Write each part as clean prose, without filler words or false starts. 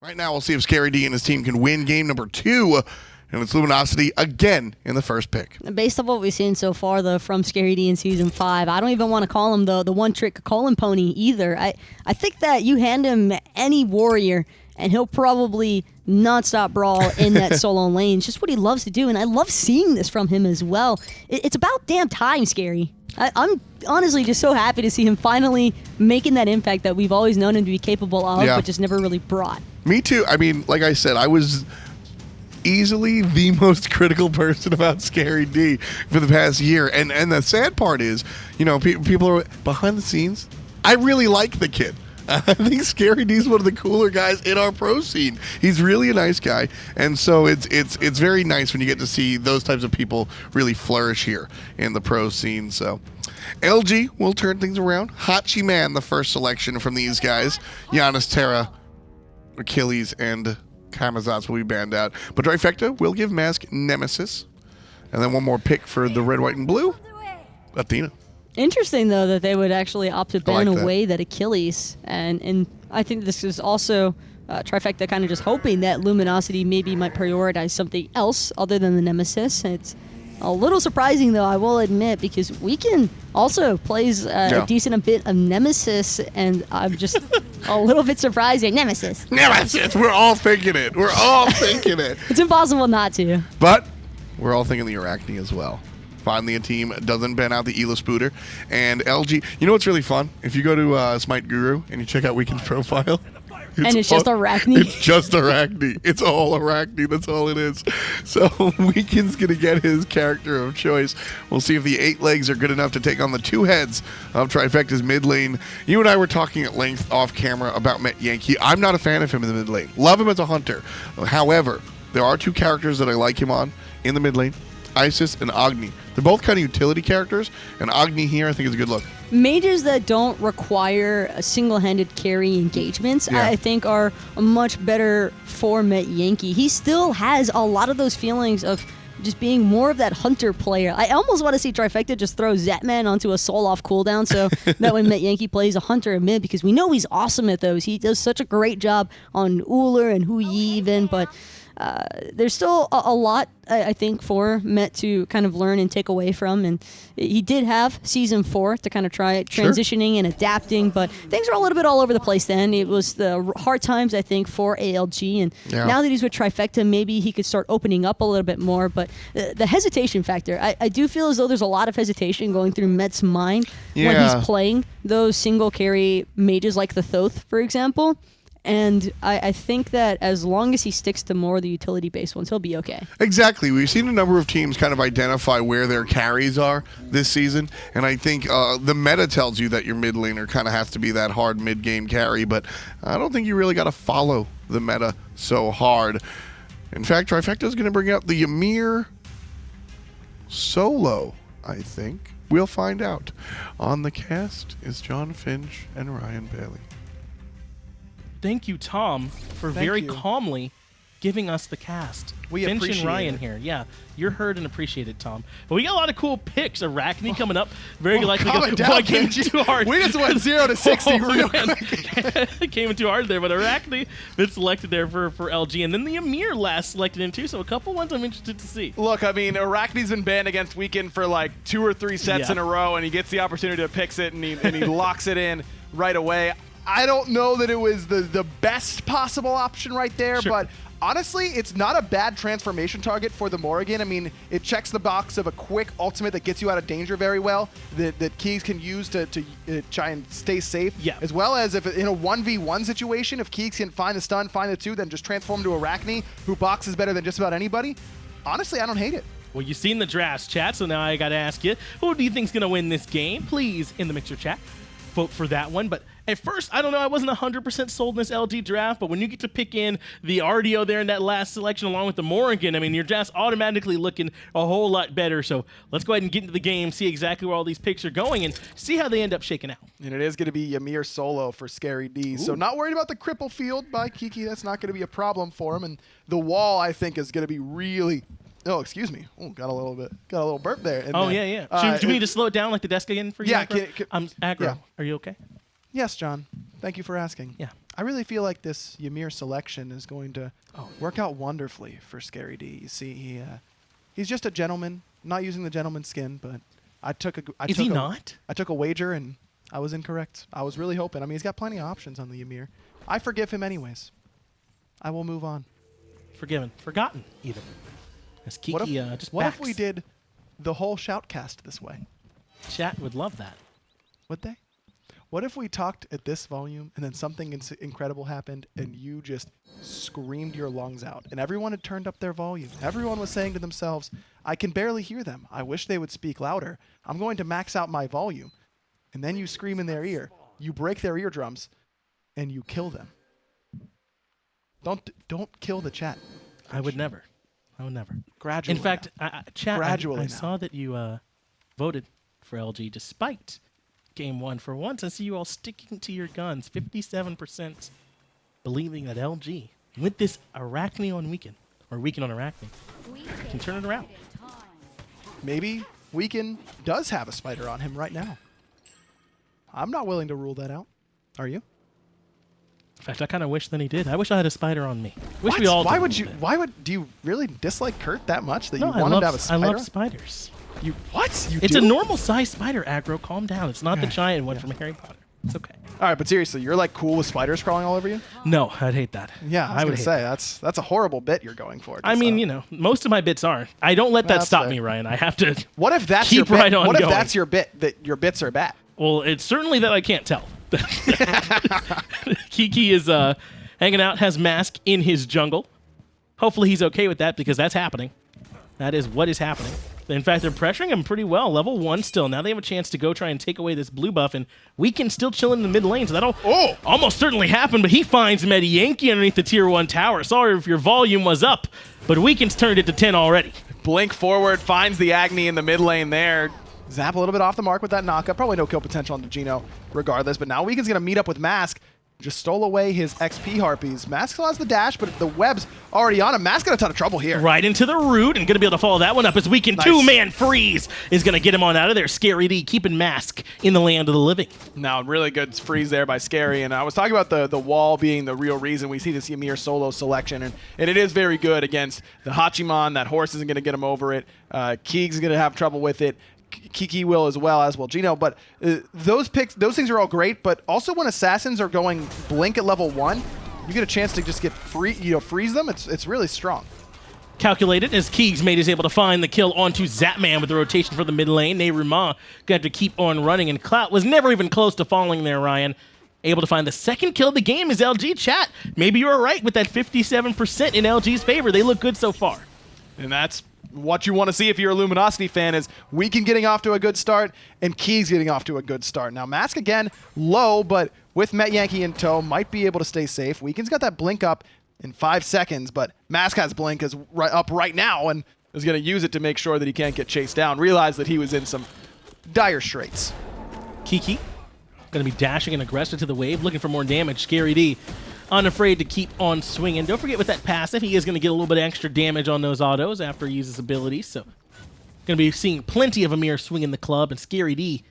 Right now, we'll see if Scary D and his team can win game number 2. And it's Luminosity again in the first pick. Based on what we've seen so far, though, from Scary D in Season 5, I don't even want to call him the one-trick calling pony either. I think that you hand him any warrior, and he'll probably non-stop brawl in that solo lane. It's just what he loves to do, and I love seeing this from him as well. It's about damn time, Scary. I'm honestly just so happy to see him finally making that impact that we've always known him to be capable of, but just never really brought. Me too. I mean, like I said, I was easily the most critical person about Scary D for the past year. And the sad part is, you know, people are behind the scenes. I really like the kid. I think Scary D is one of the cooler guys in our pro scene. He's really a nice guy, and so it's very nice when you get to see those types of people really flourish here in the pro scene. So LG will turn things around. Hachi Man, the first selection from these guys. Giannis, Terra, Achilles, and Kamazats will be banned out. But Trifecta will give Mask Nemesis. And then one more pick for the red, white, and blue. Athena. Interesting, though, that they would actually opt to ban away that Achilles. And I think this is also Trifecta kind of just hoping that Luminosity maybe might prioritize something else other than the Nemesis. It's a little surprising, though, I will admit, because Weekend also plays a decent bit of Nemesis, and I'm just a little bit surprised at Nemesis. Nemesis! We're all thinking it. We're all thinking it. It's impossible not to. But we're all thinking the Arachne as well. Finally, a team doesn't ban out the Ela Spooter. And LG, you know what's really fun? If you go to Smite Guru and you check out Weekend's profile, it's just Arachne. It's just Arachne. It's all Arachne. That's all it is. So Weekend's going to get his character of choice. We'll see if the 8 legs are good enough to take on the 2 heads of Trifecta's mid lane. You and I were talking at length off camera about Metyankey. I'm not a fan of him in the mid lane. Love him as a hunter. However, there are 2 characters that I like him on in the mid lane. Isis and Agni. They're both kind of utility characters, and Agni here I think is a good look. Mages that don't require a single-handed carry engagements, I think, are much better for Metyankey. He still has a lot of those feelings of just being more of that hunter player. I almost want to see Trifecta just throw Zapman onto a soul off cooldown so that when Metyankey plays a hunter in mid, because we know he's awesome at those. He does such a great job on Ullr and Hui even, but there's still a lot, I think, for Met to kind of learn and take away from. And he did have Season 4 to kind of try transitioning and adapting, but things are a little bit all over the place then. It was the hard times, I think, for ALG. And now that he's with Trifecta, maybe he could start opening up a little bit more. But the hesitation factor, I do feel as though there's a lot of hesitation going through Met's mind when he's playing those single carry mages like the Thoth, for example. And I think that as long as he sticks to more of the utility-based ones, he'll be okay. Exactly. We've seen a number of teams kind of identify where their carries are this season, and I think the meta tells you that your mid laner kind of has to be that hard mid-game carry, but I don't think you really got to follow the meta so hard. In fact, Trifecta is going to bring out the Ymir solo, I think. We'll find out. On the cast is John Finch and Ryan Bailey. Thank you, Tom, for very calmly giving us the cast. We Finch appreciate and Ryan it. here. Yeah, you're heard and apprecited, Tom. But we got a lot of cool picks. Arachne coming up. Very likely. Calm it down, I came in too hard. We just went 0 to 60 real quick. Came in too hard there, but Arachne been selected there for LG. And then the Ymir last selected in too, so a couple ones I'm interested to see. Look, I mean, Arachne's been banned against Weekend for like 2 or 3 sets in a row, and he gets the opportunity to picks it, and he locks it in right away. I don't know that it was the best possible option right there, but honestly, it's not a bad transformation target for the Morrigan. I mean, it checks the box of a quick ultimate that gets you out of danger very well, that Keys can use to try and stay safe, as well as if in a 1v1 situation, if Keys can find the stun, find the 2, then just transform to Arachne, who boxes better than just about anybody. Honestly, I don't hate it. Well, you've seen the drafts, chat, so now I got to ask you, who do you think's going to win this game? Please, in the Mixer chat, vote for that one. But at first, I don't know, I wasn't 100% sold in this LG draft, but when you get to pick in the RDO there in that last selection along with the Morrigan, I mean, your draft's automatically looking a whole lot better. So let's go ahead and get into the game, see exactly where all these picks are going, and see how they end up shaking out. And it is going to be Ymir solo for Scary D. So not worried about the cripple field by Kiki. That's not going to be a problem for him. And the wall, I think, is going to be really... Oh, excuse me. Oh, got a little burp there. Do we need to slow it down like the desk again for you? Yeah. I'm aggro. Yeah. Are you okay? Yes, John. Thank you for asking. Yeah. I really feel like this Ymir selection is going to work out wonderfully for Scary D. You see, he's just a gentleman, not using the gentleman skin, but I took a wager and I was incorrect. I was really hoping. I mean, he's got plenty of options on the Ymir. I forgive him anyways. I will move on. Forgiven. Forgotten, even. As Kiki just What backs. if we did the whole shoutcast this way? Chat would love that. Would they? What if we talked at this volume and then something incredible happened and you just screamed your lungs out and everyone had turned up their volume? Everyone was saying to themselves, I can barely hear them. I wish they would speak louder. I'm going to max out my volume. And then you scream in their ear. You break their eardrums and you kill them. Don't kill the chat. I would never. Gradually. In fact, chat, Gradually I now. saw that you voted for LG despite Game 1. For once, I see you all sticking to your guns. 57% believing that LG, with this Arachne on Weekend, or Weekend on Arachne, can turn it around. Maybe Weekend does have a spider on him right now. I'm not willing to rule that out. Are you? In fact, I kind of wish that he did. I wish I had a spider on me. Wish What? we all Why did would a you? little bit. Why would? Do you really dislike Kurt that much that No, you want him to have a I spider? love spiders. You what? You It's do? a normal size spider, aggro. Calm down. It's not the giant one from Harry Potter. It's okay. All right, but seriously, you're like cool with spiders crawling all over you? No, I'd hate that. Yeah, I was would gonna hate say that. that's a horrible bit you're going for. I mean, you know, most of my bits are. I don't let that That's stop fair. me, Ryan. I have to. What if that's keep your bit? right on What if going. that's your bit that your bits are bad? Well, it's certainly that I can't tell. Kiki is hanging out, has Mask in his jungle. Hopefully he's okay with that because that's happening. That is what is happening. In fact, they're pressuring him pretty well. Level 1 still. Now they have a chance to go try and take away this blue buff, and Weekend still chilling in the mid lane, so that'll almost certainly happen, but he finds Metyankey underneath the tier 1 tower. Sorry if your volume was up, but Weekend's turned it to 10 already. Blink forward, finds the Agni in the mid lane there. Zap a little bit off the mark with that knockup. Probably no kill potential on NotGeno regardless, but now Weekend's going to meet up with Mask. Just stole away his XP Harpies. Mask still has the dash, but the web's already on him. Mask got a ton of trouble here. Right into the root, and going to be able to follow that one up as Weekend. Nice. 2-man freeze is going to get him on out of there. Scary D keeping Mask in the land of the living. Now, really good freeze there by Scary, and I was talking about the wall being the real reason we see this Ymir solo selection, and it is very good against the Hachiman. That horse isn't going to get him over it. Keegs is going to have trouble with it. Kiki will as well Geno, but those things are all great, but also when assassins are going blink at level 1, you get a chance to just get freeze them. It's really strong. Calculated as keegsmate is able to find the kill onto Zapman with the rotation for the mid lane. NeiruMah gonna have to keep on running, and Clout was never even close to falling there, Ryan. Able to find the second kill of the game is LG. Chat, maybe you were right with that 57% in LG's favor. They look good so far. And that's what you want to see if you're a Luminosity fan, is Weekend getting off to a good start and Keys getting off to a good start. Now, Mask again, low, but with Metyankey in tow, might be able to stay safe. Weekend's got that blink up in 5 seconds, but Mask has blink up right now and is going to use it to make sure that he can't get chased down. Realize that he was in some dire straits. Kiki going to be dashing and aggressive to the wave, looking for more damage. Scary D unafraid to keep on swinging. Don't forget with that passive, he is going to get a little bit of extra damage on those autos after he uses abilities. So going to be seeing plenty of Ymir swinging the club, and Scary D,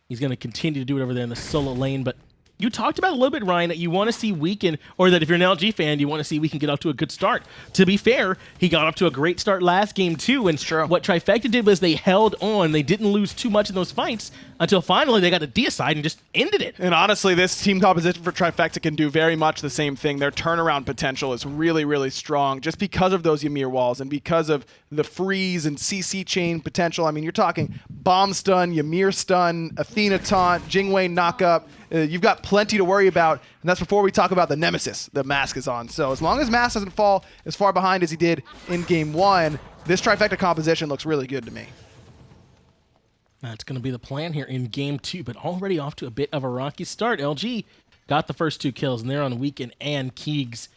he's going to continue to do it over there in the solo lane. But you talked about a little bit, Ryan, that you want to see Weekend, or that if you're an LG fan, you want to see Weekend get off to a good start. To be fair, he got off to a great start last game too, and what Trifecta did was they held on. They didn't lose too much in those fights until finally they got a deicide and just ended it. And honestly, this team composition for Trifecta can do very much the same thing. Their turnaround potential is really, really strong just because of those Ymir walls and because of the freeze and CC chain potential. I mean, you're talking bomb stun, Ymir stun, Athena taunt, Jingwei knockup. You've got plenty to worry about, and that's before we talk about the nemesis that Mask is on. So as long as Mask doesn't fall as far behind as he did in Game 1, this Trifecta composition looks really good to me. That's going to be the plan here in Game 2, but already off to a bit of a rocky start. LG got the first 2 kills, and they're on Weekend and Keegs.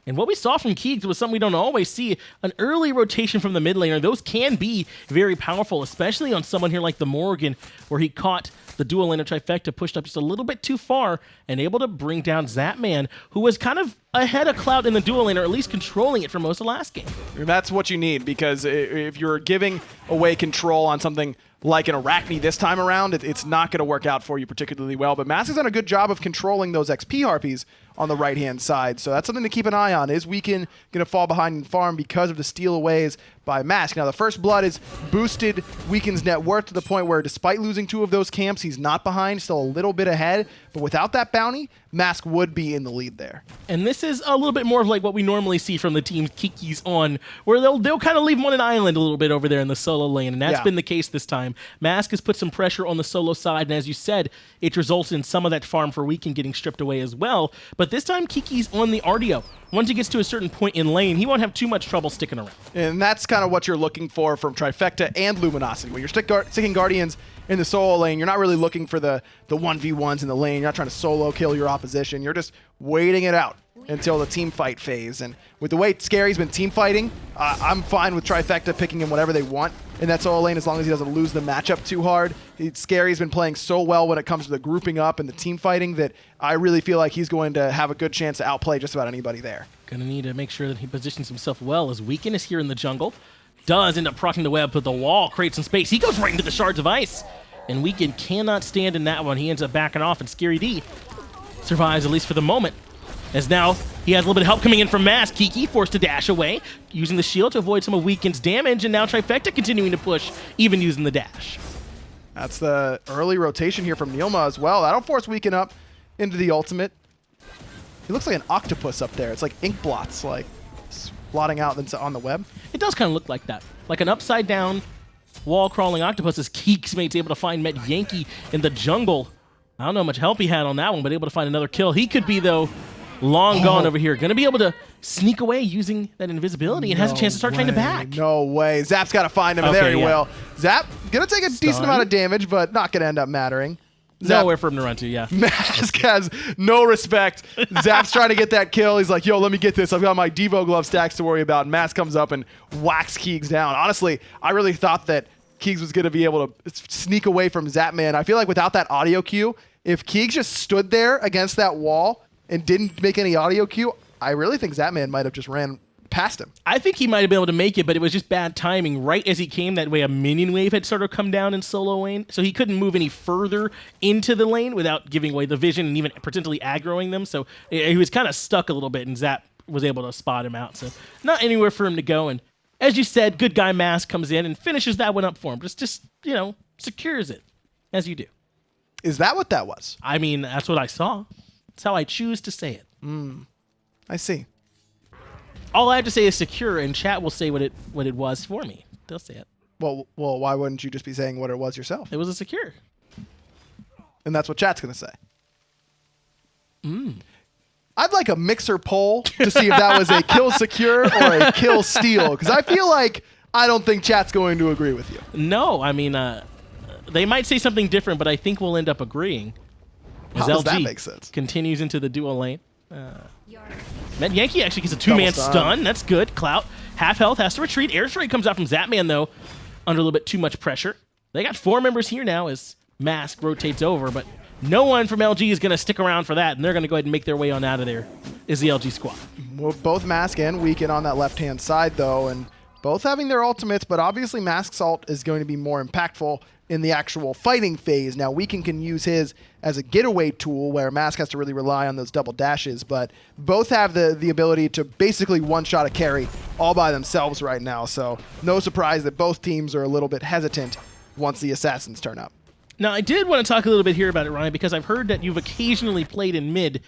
And what we saw from Keegs was something we don't always see, an early rotation from the mid laner. Those can be very powerful, especially on someone here like the Morgan, where he caught the dual laner Trifecta, pushed up just a little bit too far, and able to bring down Zapman, who was kind of ahead of Clout in the dual lane, or at least controlling it for most of last game. That's what you need, because if you're giving away control on something like an Arachne this time around, it's not going to work out for you particularly well. But Mask has done a good job of controlling those XP Harpies on the right-hand side, so that's something to keep an eye on. Is Weekend going to fall behind in farm because of the steal aways by Mask? Now, the first blood has boosted Weekend's net worth to the point where, despite losing 2 of those camps, he's not behind, still a little bit ahead. But without that bounty, Mask would be in the lead there. And this is a little bit more of like what we normally see from the teams Kiki's on, where they'll kind of leave him on an island a little bit over there in the solo lane, and that's been the case this time. Mask has put some pressure on the solo side, and as you said, it results in some of that farm for Weekend getting stripped away as well. But this time, Kiki's on the RDO. Once he gets to a certain point in lane, he won't have too much trouble sticking around. And that's kind of what you're looking for from Trifecta and Luminosity. When you're sticking Guardians in the solo lane, you're not really looking for the 1v1s in the lane. You're not trying to solo kill your opposition. You're just waiting it out until the team fight phase. And with the way Scary's been team fighting, I'm fine with Trifecta picking him whatever they want in that solo lane as long as he doesn't lose the matchup too hard. Scary's been playing so well when it comes to the grouping up and the team fighting that I really feel like he's going to have a good chance to outplay just about anybody there. Gonna need to make sure that he positions himself well as Weekend is here in the jungle. Does end up proccing the web, but the wall creates some space. He goes right into the shards of ice. And Weekend cannot stand in that one. He ends up backing off, and Scary D survives, at least for the moment. As now, he has a little bit of help coming in from Mask. Kiki forced to dash away, using the shield to avoid some of Weekend's damage, and now Trifecta continuing to push, even using the dash. That's the early rotation here from NeiruMah as well. That'll force Weekend up into the ultimate. He looks like an octopus up there. It's like ink blots, like blotting out on the web. It does kind of look like that. Like an upside-down, wall-crawling octopus as keegsmate's able to find Metyankey in the jungle. I don't know how much help he had on that one, but able to find another kill. He could be, though, long gone over here. Going to be able to sneak away using that invisibility and has a chance to start trying to back. No way. Zap's got to find him, and there he will. Zap going to take a decent amount of damage, but not going to end up mattering. Zap, nowhere for him to run to, yeah. Mask has no respect. Zap's trying to get that kill. He's like, yo, let me get this. I've got my Devo glove stacks to worry about. And Mask comes up and whacks Keegs down. Honestly, I really thought that Keegs was going to be able to sneak away from Zapman. I feel like without that audio cue, if Keegs just stood there against that wall and didn't make any audio cue, I really think Zapman might have just ran past him. I think he might have been able to make it, but it was just bad timing. Right as he came that way, a minion wave had sort of come down in solo lane, so he couldn't move any further into the lane without giving away the vision and even potentially aggroing them. So he was kind of stuck a little bit, and Zap was able to spot him out. So not anywhere for him to go. And as you said, good guy Mask comes in and finishes that one up for him. Just you know, secures it, as you do. Is that what that was? I mean, that's what I saw. That's how I choose to say it. I see. All I have to say is secure, and chat will say what it was for me. They'll say it. Well, why wouldn't you just be saying what it was yourself? It was a secure. And that's what chat's going to say. I'd like a mixer poll to see if that was a kill secure or a kill steal, because I feel like I don't think chat's going to agree with you. No, I mean, they might say something different, but I think we'll end up agreeing. How does that make sense? Continues into the dual lane. Metyankey actually gets a two-man stun. That's good. Clout, half health, has to retreat. Airstrike comes out from Zapman, though, under a little bit too much pressure. They got 4 members here now as Mask rotates over, but no one from LG is going to stick around for that, and they're going to go ahead and make their way on out of there, is the LG squad. Well, both Mask and Weekend on that left-hand side, though, and both having their ultimates, but obviously Mask's ult is going to be more impactful in the actual fighting phase. Now, Weekend can use his as a getaway tool where Mask has to really rely on those double dashes, but both have the ability to basically one-shot a carry all by themselves right now, so no surprise that both teams are a little bit hesitant once the Assassins turn up. Now, I did want to talk a little bit here about it, Ryan, because I've heard that you've occasionally played in mid.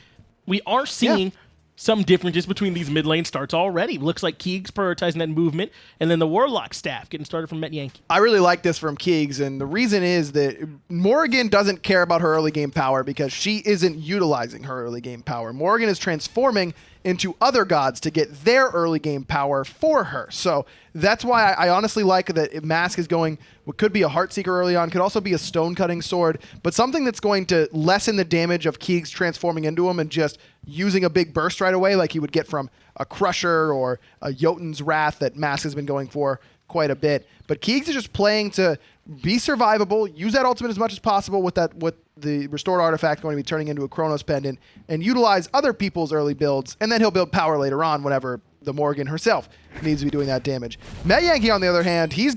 We are seeing some differences between these mid lane starts already. Looks like Keegs prioritizing that movement, and then the Warlock staff getting started from Metyankey. I really like this from Keegs, and the reason is that Morrigan doesn't care about her early game power because she isn't utilizing her early game power. Morrigan is transforming into other gods to get their early game power for her. So that's why I honestly like that Mask is going what could be a Heartseeker early on, could also be a stone-cutting sword, but something that's going to lessen the damage of Keegs transforming into him and just using a big burst right away like he would get from a Crusher or a Jotun's Wrath that Mask has been going for quite a bit. But Keegs is just playing to be survivable, use that ultimate as much as possible with the restored artifact going to be turning into a Chronos pendant, and utilize other people's early builds, and then he'll build power later on whenever the Morrigan herself needs to be doing that damage. Metyankey, on the other hand, he's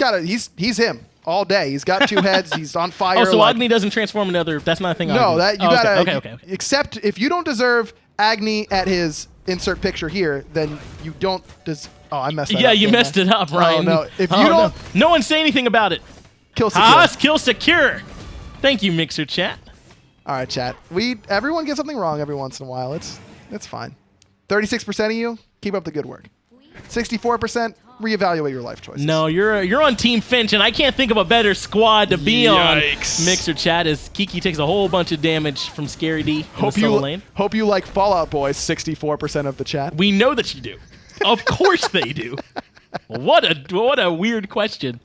him. all day. He's got 2 heads. He's on fire. Oh, so Agni doesn't transform into other. That's not a thing. No, that you gotta. Okay. Except if you don't deserve Agni at his insert picture here, then you don't. Oh, I messed that up. Yeah, you messed it up, Ryan. Oh, no. If you don't. No one say anything about it. Kill secure. Kill secure. Thank you, Mixer Chat. All right, chat. Everyone gets something wrong every once in a while. It's fine. 36% of you, keep up the good work. 64%, reevaluate your life choices. No, you're on Team Finch, and I can't think of a better squad to be on. Yikes. Mixer Chat as Kiki takes a whole bunch of damage from Scary D in the solo lane. Hope you like Fallout Boys, 64% of the chat. We know that you do. Of course they do. What a weird question.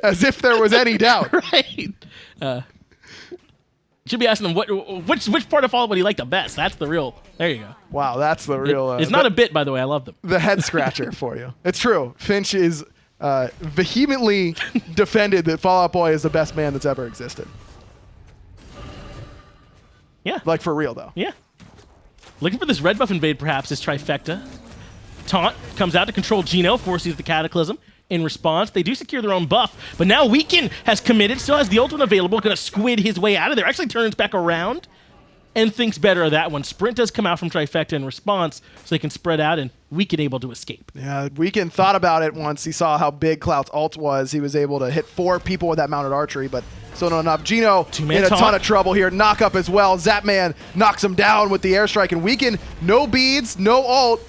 As if there was any doubt. Right. Should be asking them which part of Fallout would he like the best. That's the real. There you go. Wow, that's the real. It's not a bit, by the way. I love them. The head scratcher for you. It's true. Finch is vehemently defended that Fallout Boy is the best man that's ever existed. Yeah. Like for real though. Yeah. Looking for this red buff invade, perhaps, is Trifecta. Taunt comes out to control Geno, forces the Cataclysm. In response, they do secure their own buff, but now Weaken has committed, still has the ultimate available, going to squid his way out of there. Actually turns back around and thinks better of that one. Sprint does come out from Trifecta in response, so they can spread out, and Weaken able to escape. Yeah, Weaken thought about it once he saw how big Clout's ult was. He was able to hit 4 people with that mounted archery, but still not enough. Geno in a ton of trouble here. Knock up as well. Zapman knocks him down with the airstrike, and Weaken, no beads, no ult.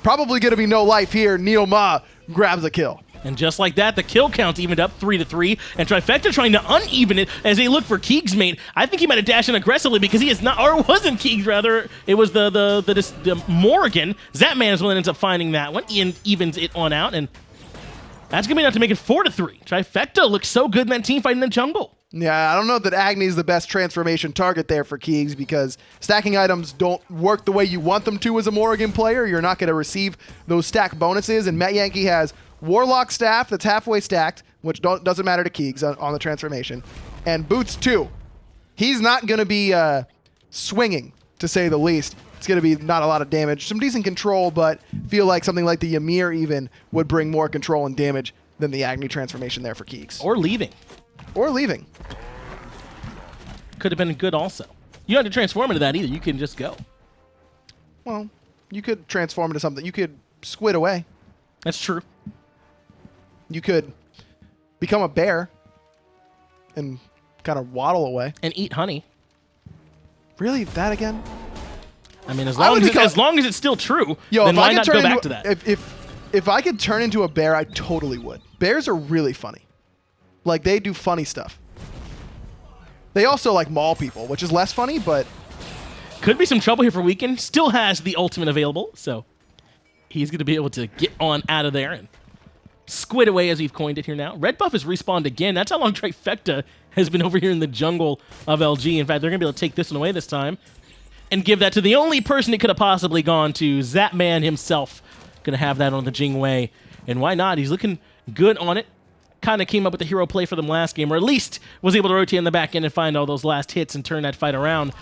Probably going to be no life here. NeiruMah grabs a kill. And just like that, the kill count evened up 3-3, and Trifecta trying to uneven it as they look for keegsmate. I think he might have dashed in aggressively because he is not, or wasn't Keegs rather. It was the Morgan. Zapman is the one that ends up finding that one and evens it on out, and that's gonna be enough to make it 4-3. Trifecta looks so good in that team fighting in the jungle. Yeah, I don't know that Agni's the best transformation target there for Keegs because stacking items don't work the way you want them to as a Morgan player. You're not going to receive those stack bonuses, and Metyankey has Warlock Staff that's halfway stacked, which doesn't matter to Keegs on the transformation, and Boots too. He's not going to be swinging, to say the least. It's going to be not a lot of damage. Some decent control, but feel like something like the Ymir even would bring more control and damage than the Agni transformation there for Keegs. Or leaving. Or leaving. Could have been good also. You don't have to transform into that either. You can just go. Well, you could transform into something. You could squid away. That's true. You could become a bear and kind of waddle away. And eat honey. Really? That again? I mean, as long as it's still true, then why not go back to that? If I could turn into a bear, I totally would. Bears are really funny. Like, they do funny stuff. They also, like, maul people, which is less funny, but... Could be some trouble here for Weaken. Still has the ultimate available, so he's going to be able to get on out of there and squid away as we've coined it here now. Red buff has respawned again. That's how long Trifecta has been over here in the jungle of LG. In fact, they're going to be able to take this one away this time and give that to the only person it could have possibly gone to, Zapman himself. Going to have that on the Jingwei. And why not? He's looking good on it. Kind of came up with the hero play for them last game, or at least was able to rotate in the back end and find all those last hits and turn that fight around.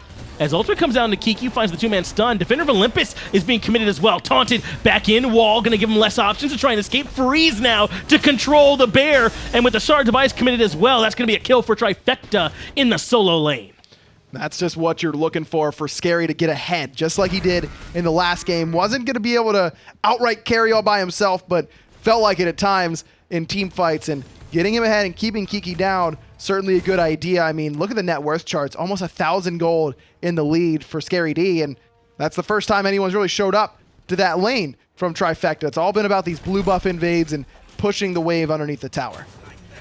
As Ultra comes down to Kiki, finds the 2-man stun. Defender of Olympus is being committed as well. Taunted, back in, wall, going to give him less options to try and escape. Freeze now to control the bear, and with the Shard Device committed as well, that's going to be a kill for Trifecta in the solo lane. That's just what you're looking for Scary to get ahead, just like he did in the last game. Wasn't going to be able to outright carry all by himself, but felt like it at times in team fights, and getting him ahead and keeping Kiki down, certainly a good idea. I mean, look at the net worth charts, almost 1,000 gold in the lead for Scary D, and that's the first time anyone's really showed up to that lane from Trifecta. It's all been about these blue buff invades and pushing the wave underneath the tower.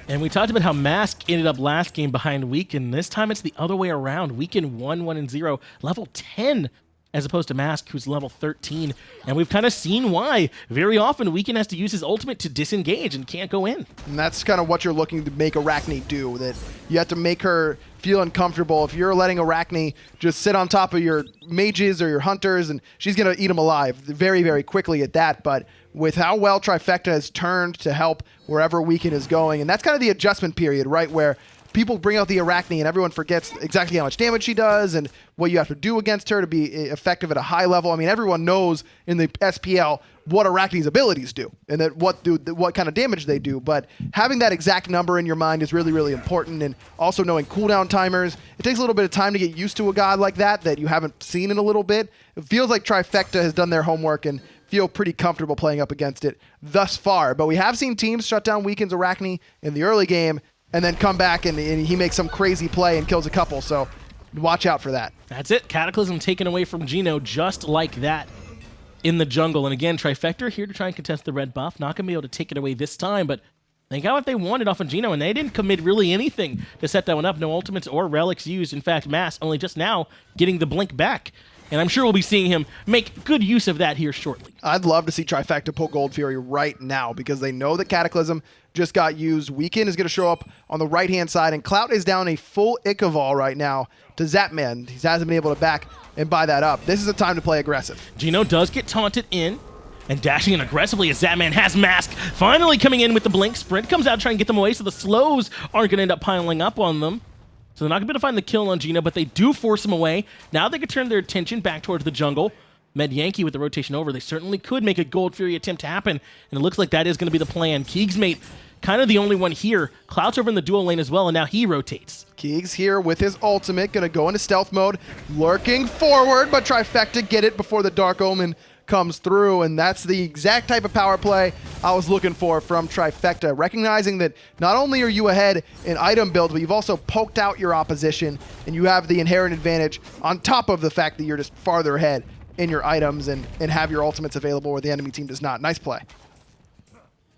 And we talked about how Mask ended up last game behind Weaken. This time it's the other way around. Weaken 1-1-0, level 10, as opposed to Mask, who's level 13. And we've kind of seen why. Very often, Weaken has to use his ultimate to disengage and can't go in. And that's kind of what you're looking to make Arachne do, that you have to make her feel uncomfortable. If you're letting Arachne just sit on top of your mages or your hunters, and she's going to eat them alive very, very quickly at that. But with how well Trifecta has turned to help wherever Weaken is going, and that's kind of the adjustment period, right, where people bring out the Arachne and everyone forgets exactly how much damage she does and what you have to do against her to be effective at a high level. I mean, everyone knows in the SPL what Arachne's abilities do and that what kind of damage they do. But having that exact number in your mind is really, really important. And also knowing cooldown timers. It takes a little bit of time to get used to a god like that you haven't seen in a little bit. It feels like Trifecta has done their homework and feel pretty comfortable playing up against it thus far. But we have seen teams shut down Weekend's Arachne in the early game and then come back and he makes some crazy play and kills a couple. So watch out for that. That's it. Cataclysm taken away from Geno just like that in the jungle. And again, Trifecta here to try and contest the red buff. Not going to be able to take it away this time, but they got what they wanted off of Geno, and they didn't commit really anything to set that one up. No ultimates or relics used. In fact, Mass only just now getting the blink back. And I'm sure we'll be seeing him make good use of that here shortly. I'd love to see Trifecta pull Gold Fury right now because they know that Cataclysm just got used. Weekend is going to show up on the right-hand side, and Clout is down a full Ichabod right now to Zapman. He hasn't been able to back and buy that up. This is a time to play aggressive. Geno does get taunted in and dashing in aggressively as Zapman has Mask. Finally coming in with the blink. Sprint comes out trying to get them away, so the slows aren't going to end up piling up on them. So they're not going to be able to find the kill on Geno, but they do force him away. Now they can turn their attention back towards the jungle. Metyankey with the rotation over. They certainly could make a Gold Fury attempt to happen, and it looks like that is going to be the plan. keegsmate, kind of the only one here. Clout's over in the dual lane as well, and now he rotates. Keegs here with his ultimate, going to go into stealth mode, lurking forward, but Trifecta get it before the Dark Omen comes through, and that's the exact type of power play I was looking for from Trifecta, recognizing that not only are you ahead in item build, but you've also poked out your opposition, and you have the inherent advantage on top of the fact that you're just farther ahead in your items and have your ultimates available where the enemy team does not. Nice play.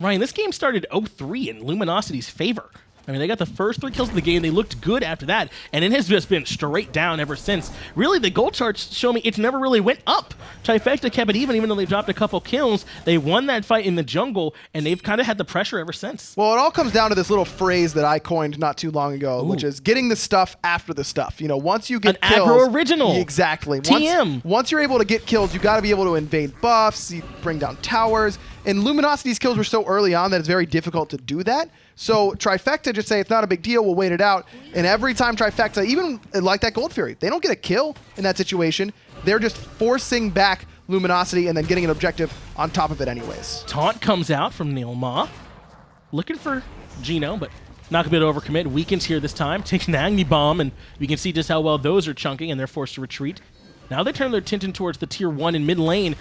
Ryan, this game started 0-3 in Luminosity's favor. I mean, they got the first 3 kills of the game. They looked good after that, and it has just been straight down ever since. Really, the gold charts show me it's never really went up. Trifecta kept it even though they dropped a couple kills. They won that fight in the jungle, and they've kind of had the pressure ever since. Well, it all comes down to this little phrase that I coined not too long ago, which is getting the stuff after the stuff. You know, once you get kills... An aggro original. Exactly. TM. Once you're able to get kills, you got to be able to invade buffs, you bring down towers, and Luminosity's kills were so early on that it's very difficult to do that. So Trifecta just say, it's not a big deal, we'll wait it out. And every time Trifecta, even like that Gold Fury, they don't get a kill in that situation. They're just forcing back Luminosity and then getting an objective on top of it anyways. Taunt comes out from NeiruMah. Looking for Geno, but not going to be able to overcommit. Weekends here this time. Takes an Agni Bomb, and we can see just how well those are chunking, and they're forced to retreat. Now they turn their attention towards the tier 1 in mid lane.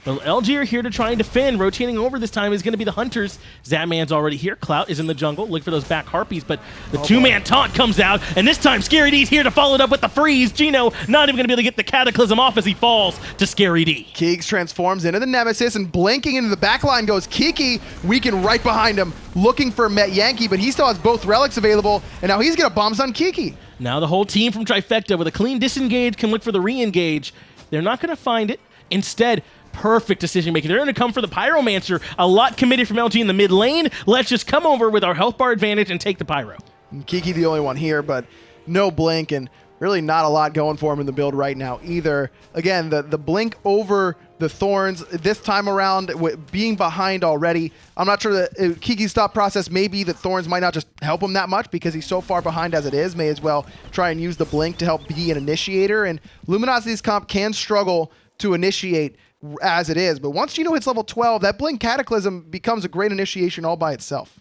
The LG are here to try and defend. Rotating over this time is going to be the Hunters. Zapman's already here. Clout is in the jungle. Look for those back Harpies, but the two-man taunt comes out, and this time Scary D's here to follow it up with the freeze. Geno not even going to be able to get the Cataclysm off as he falls to Scary D. Keegs transforms into the Nemesis, and blinking into the backline goes Kiki. Weekend right behind him, looking for Metyankey, but he still has both relics available, and now he's going to bomb on Kiki. Now the whole team from Trifecta with a clean disengage can look for the re-engage. They're not going to find it. Instead, perfect decision making. They're going to come for the Pyromancer. A lot committed from LG in the mid lane. Let's just come over with our health bar advantage and take the Pyro. Kiki the only one here, but no blink and really not a lot going for him in the build right now either. Again, the blink over the Thorns this time around, being behind already. I'm not sure that Kiki's thought process may be that Thorns might not just help him that much because he's so far behind as it is. May as well try and use the blink to help be an initiator. And Luminosity's comp can struggle to initiate as it is, but once Geno hits level 12, that Blink Cataclysm becomes a great initiation all by itself.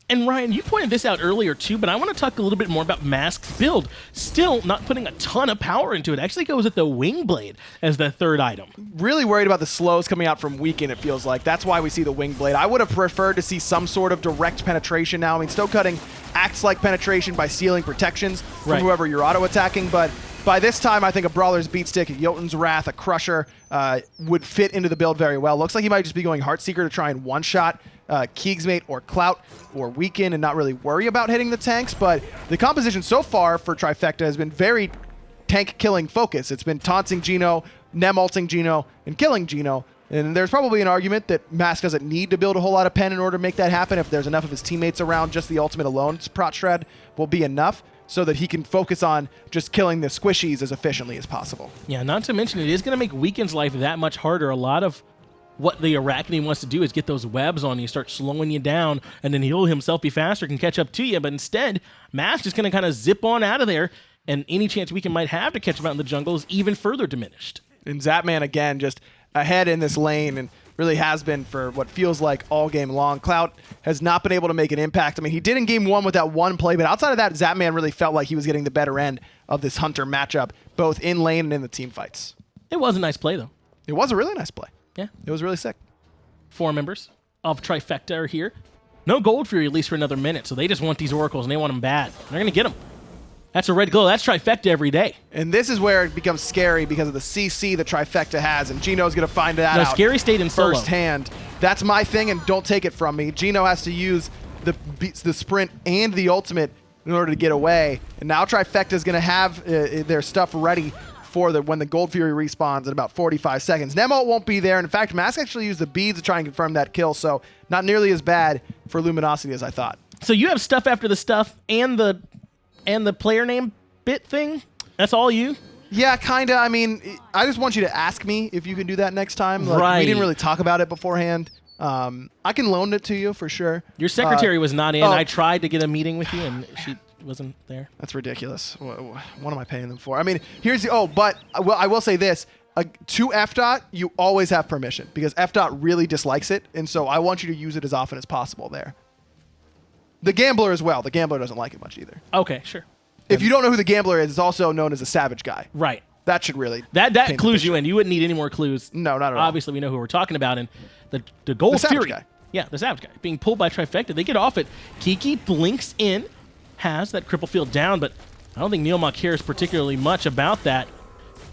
And Ryan, you pointed this out earlier too, but I want to talk a little bit more about Mask's build. Still not putting a ton of power into it. Actually goes with the Wing Blade as the third item. Really worried about the slows coming out from Weekend, it feels like. That's why we see the Wing Blade. I would have preferred to see some sort of direct penetration now. I mean, Stoke Cutting acts like penetration by stealing protections from whoever you're auto-attacking, but by this time, I think a Brawler's Beatstick, a Jotun's Wrath, a Crusher would fit into the build very well. Looks like he might just be going Heartseeker to try and one-shot keegsmate or Clout or Weekend and not really worry about hitting the tanks, but the composition so far for Trifecta has been very tank-killing focused. It's been taunting Geno, nem-ulting Geno, and killing Geno. And there's probably an argument that Mask doesn't need to build a whole lot of pen in order to make that happen. If there's enough of his teammates around, just the ultimate alone, Prot Shred will be enough, so that he can focus on just killing the squishies as efficiently as possible. Yeah, not to mention it is going to make Weekend's life that much harder. A lot of what the Arachne wants to do is get those webs on you, start slowing you down, and then he'll himself be faster, can catch up to you. But instead, Mask is going to kind of zip on out of there, and any chance Weekend might have to catch him out in the jungle is even further diminished. And Zapman, again, just ahead in this lane, and really has been for what feels like all game long. Clout has not been able to make an impact. I mean, he did in game 1 with that one play, but outside of that, Zapman really felt like he was getting the better end of this Hunter matchup, both in lane and in the team fights. It was a nice play, though. It was a really nice play. Yeah. It was really sick. 4 members of Trifecta are here. No Gold Fury, at least for another minute, so they just want these Oracles, and they want them bad. They're going to get them. That's a red glow. That's Trifecta every day. And this is where it becomes scary because of the CC that Trifecta has, and Geno's going to find that out Scary stayed in solo. firsthand. That's my thing, and don't take it from me. Geno has to use the sprint and the ultimate in order to get away. And now Trifecta is going to have their stuff ready for when the Gold Fury respawns in about 45 seconds. Nemo won't be there. And in fact, Mask actually used the beads to try and confirm that kill, so not nearly as bad for Luminosity as I thought. So you have stuff after the stuff and the player name bit thing? That's all you? Yeah, kind of. I mean, I just want you to ask me if you can do that next time. Like, right. We didn't really talk about it beforehand. I can loan it to you for sure. Your secretary was not in. I tried to get a meeting with you, and she wasn't there. That's ridiculous. What am I paying them for? I mean, here's the... but I will say this. To FDOT, you always have permission because FDOT really dislikes it, and so I want you to use it as often as possible there. The Gambler as well. The Gambler doesn't like it much either. Okay, sure. If you don't know who the Gambler is, it's also known as a Savage Guy. Right. That should really... That clues you in. You wouldn't need any more clues. No, not at all. Obviously, we know who we're talking about, and the Gold Savage Fury. Guy. Yeah, the Savage Guy. Being pulled by Trifecta. They get off it. Kiki blinks in, has that cripple field down, but I don't think NeiruMah cares particularly much about that.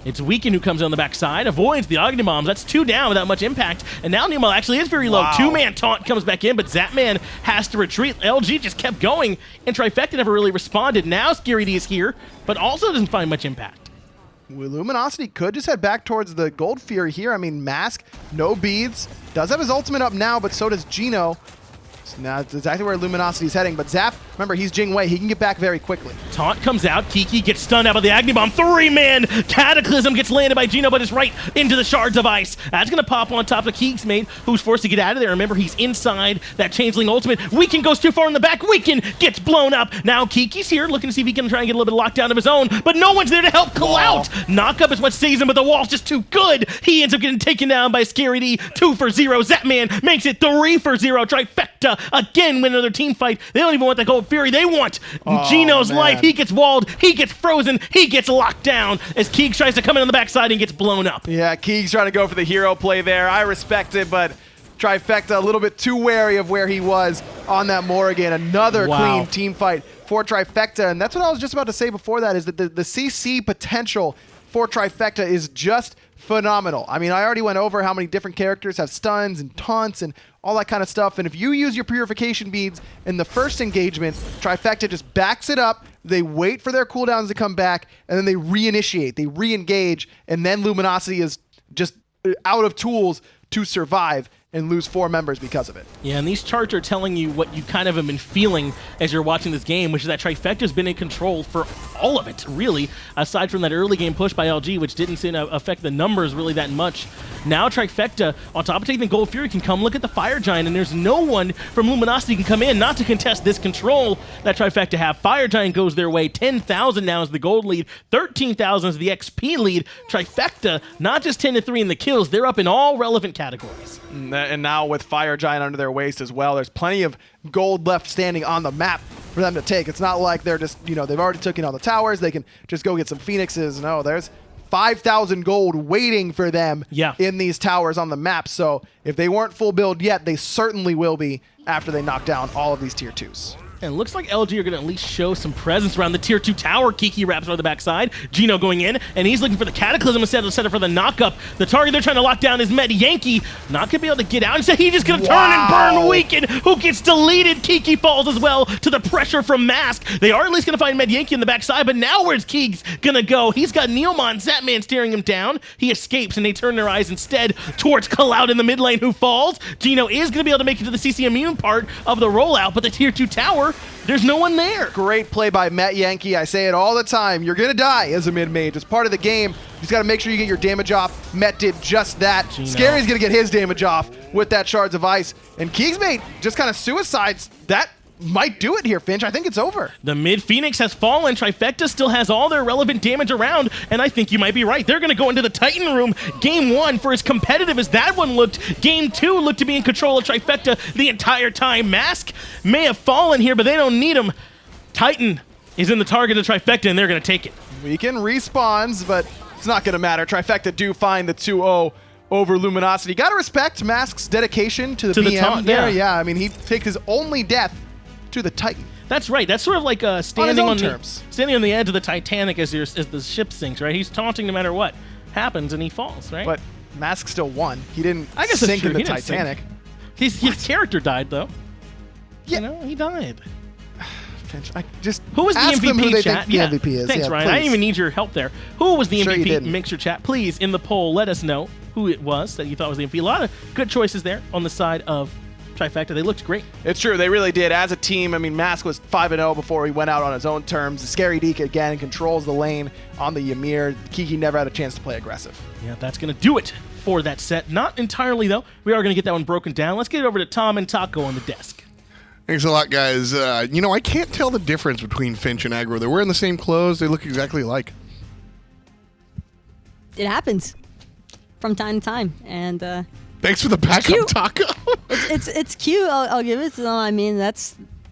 It's Weekend who comes on the backside, avoids the Agni Bombs. That's 2 down without much impact. And now NeiruMah actually is very low. Wow. 2-man taunt comes back in, but Zapman has to retreat. LG just kept going, and Trifecta never really responded. Now Scary D is here, but also doesn't find much impact. Luminosity could just head back towards the Gold Fury here. I mean, Mask, no beads. Does have his ultimate up now, but so does Geno. So now that's exactly where Luminosity's heading. But Zap, remember, he's Jing Wei. He can get back very quickly. Taunt comes out. Kiki gets stunned out by the Agni Bomb. 3-man Cataclysm gets landed by Geno, but it's right into the Shards of Ice. That's going to pop on top of keegsmate, who's forced to get out of there. Remember, he's inside that Changeling ultimate. Weekend goes too far in the back. Weekend gets blown up. Now Kiki's here, looking to see if he can try and get a little bit of lockdown of his own, but no one's there to help Clout. Knockup is what saves him, but the wall's just too good. He ends up getting taken down by Scary D. 2 for 0. Zapman makes it 3 for 0. Trifecta again win another team fight. They don't even want the Gold Fury. They want Geno's life. He gets walled. He gets frozen. He gets locked down as Keegs tries to come in on the backside and gets blown up. Yeah, Keegs trying to go for the hero play there. I respect it, but Trifecta a little bit too wary of where he was on that Morrigan. Another clean team fight for Trifecta. And that's what I was just about to say before that, is that the CC potential for Trifecta is just phenomenal. I mean, I already went over how many different characters have stuns and taunts and all that kind of stuff. And if you use your purification beads in the first engagement, Trifecta just backs it up. They wait for their cooldowns to come back, and then they reinitiate, they re-engage, and then Luminosity is just out of tools to survive and lose 4 members because of it. Yeah, and these charts are telling you what you kind of have been feeling as you're watching this game, which is that Trifecta's been in control for all of it, really, aside from that early game push by LG, which didn't seem to affect the numbers really that much. Now Trifecta, on top of taking the Gold Fury, can come look at the Fire Giant, and there's no one from Luminosity can come in not to contest this control that Trifecta have. Fire Giant goes their way. 10,000 now is the gold lead. 13,000 is the XP lead. Trifecta, not just 10-3 in the kills, they're up in all relevant categories. And now with Fire Giant under their waist as well, there's plenty of gold left standing on the map for them to take. It's not like they're just, they've already taken all the towers. They can just go get some Phoenixes. No, there's 5,000 gold waiting for them in these towers on the map. So if they weren't full build yet, they certainly will be after they knock down all of these tier 2s. And it looks like LG are going to at least show some presence around the tier 2 tower. Kiki wraps on the backside. Geno going in, and he's looking for the Cataclysm instead of set up for the knockup. The target they're trying to lock down is Metyankey. Not going to be able to get out. Instead, he's just going to turn and burn Weekend, who gets deleted. Kiki falls as well to the pressure from Mask. They are at least going to find Metyankey in the backside, but now where's Keegs going to go? He's got NeiruMah and Zapman staring him down. He escapes, and they turn their eyes instead towards Clout in the mid lane, who falls. Geno is going to be able to make it to the CC immune part of the rollout, but the tier 2 tower, there's no one there. Great play by Metyankey. I say it all the time. You're going to die as a mid-mage. It's part of the game. just got to make sure you get your damage off. Met did just that. Geno. Scary's going to get his damage off with that Shards of Ice. And keegsmate just kind of suicides. That might do it here, Finch. I think it's over. The mid Phoenix has fallen. Trifecta still has all their relevant damage around, and I think you might be right. They're going to go into the Titan room. Game 1, for as competitive as that one looked, Game 2 looked to be in control of Trifecta the entire time. Mask may have fallen here, but they don't need him. Titan is in the target of Trifecta, and they're going to take it. Weekend respawns, but it's not going to matter. Trifecta do find the 2-0 over Luminosity. Got to respect Mask's dedication to the PM taunt, there. yeah. Yeah, I mean, he picked his only death to the Titan. That's right. That's sort of like standing on terms. standing on the edge of the Titanic as the ship sinks, right? He's taunting no matter what happens, and he falls, right? But Mask still won. He didn't I guess that's sink true. in the He didn't sink. Titanic. His character died, though. Yeah. You know, he died. Finch, I just Who was the ask them MVP, who they chat? think the MVP is. Thanks, Yeah, Ryan. I didn't please. even need your help there. Who was the Sure you MVP? didn't. Mixer chat, please, in the poll, let us know who it was that you thought was the MVP. A lot of good choices there on the side of Trifecta. They looked great. It's true. They really did. As a team, I mean, Mask was 5-0 before he went out on his own terms. Scary Deke, again, controls the lane on the Ymir. Kiki never had a chance to play aggressive. Yeah, that's going to do it for that set. Not entirely, though. We are going to get that one broken down. Let's get it over to Tom and Taco on the desk. Thanks a lot, guys. You know, I can't tell the difference between Finch and Aggro. They're wearing the same clothes. They look exactly alike. It happens from time to time, and Thanks for the backup, Cute. Taco. it's cute. I'll give it to them. I mean,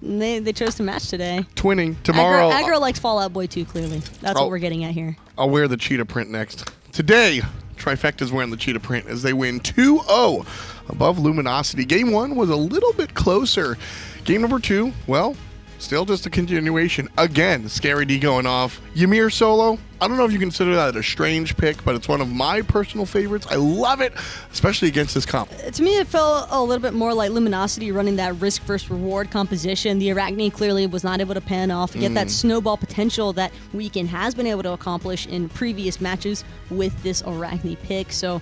they chose to match today. Twinning. Tomorrow, Aggro likes Fallout Boy too. Clearly, that's Oh. what we're getting at here. I'll wear the cheetah print next. Today, Trifecta's wearing the cheetah print as they win 2-0 above Luminosity. Game 1 was a little bit closer. Game number 2, well, still just a continuation. Again, Scary D going off. Ymir solo, I don't know if you consider that a strange pick, but it's one of my personal favorites. I love it, especially against this comp. To me, it felt a little bit more like Luminosity running that risk versus reward composition. The Arachne clearly was not able to pan off, get that snowball potential that Weekend has been able to accomplish in previous matches with this Arachne pick. So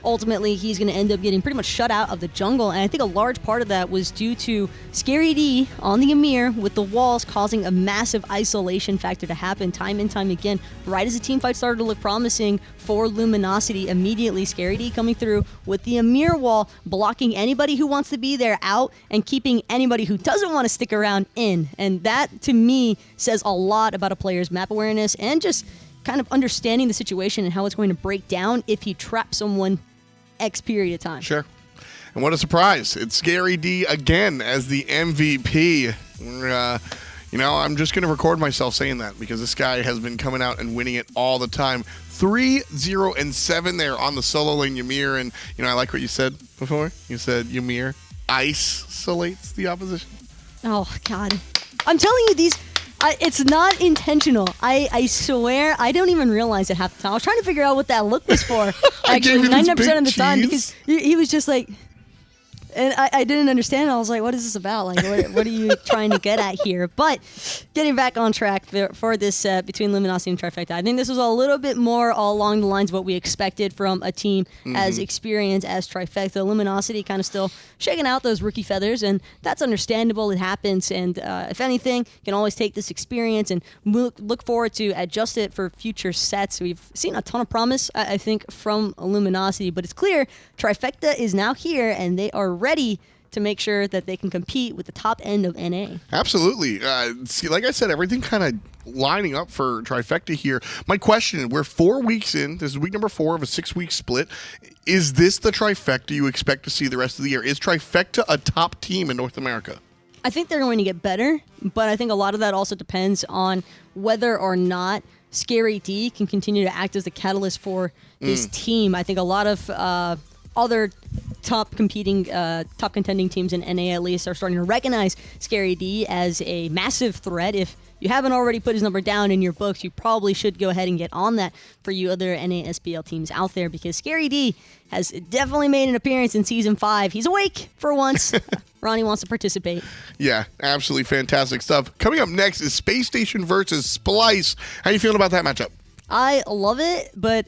ultimately, he's going to end up getting pretty much shut out of the jungle, and I think a large part of that was due to Scary D on the Ymir with the walls causing a massive isolation factor to happen time and time again. Right as the team fight started to look promising for Luminosity, immediately Scary D coming through with the Ymir wall, blocking anybody who wants to be there out and keeping anybody who doesn't want to stick around in. And that, to me, says a lot about a player's map awareness and just kind of understanding the situation and how it's going to break down if he traps someone X period of time. Sure. And what a surprise. It's Scary D again as the MVP. You know, I'm just going to record myself saying that because this guy has been coming out and winning it all the time. 3-0-7 there on the solo lane Ymir. And, you know, I like what you said before. You said Ymir isolates the opposition. Oh, God. I'm telling you, it's not intentional. I swear, I don't even realize it half the time. I was trying to figure out what that look was for. Actually, 99% of the time, because he was just like, and I didn't understand. I was like, what is this about? Like, what are you trying to get at here? But getting back on track for this set between Luminosity and Trifecta, I think this was a little bit more along the lines of what we expected from a team as experienced as Trifecta. Luminosity kind of still shaking out those rookie feathers, and that's understandable. It happens, and if anything, you can always take this experience and look forward to adjust it for future sets. We've seen a ton of promise, I think, from Luminosity, but it's clear Trifecta is now here, and they are ready to make sure that they can compete with the top end of NA. Absolutely. See, like I said, everything kind of lining up for Trifecta here. My question, we're 4 weeks in. This is week number 4 of a 6-week split. Is this the Trifecta you expect to see the rest of the year? Is Trifecta a top team in North America? I think they're going to get better, but I think a lot of that also depends on whether or not Scary D can continue to act as the catalyst for this team. I think a lot of other top contending teams in NA at least are starting to recognize Scary D as a massive threat. If you haven't already put his number down in your books, you probably should go ahead and get on that for you other NA SPL teams out there, because Scary D has definitely made an appearance in Season 5. He's awake for once. Ronnie wants to participate. Yeah, absolutely fantastic stuff. Coming up next is Space Station versus Splice. How you feeling about that matchup? I love it, but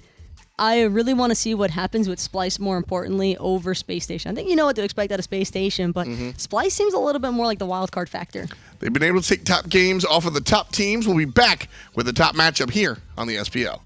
I really want to see what happens with Splice, more importantly, over Space Station. I think you know what to expect out of Space Station, but Splice seems a little bit more like the wild card factor. They've been able to take top games off of the top teams. We'll be back with the top matchup here on the SPL.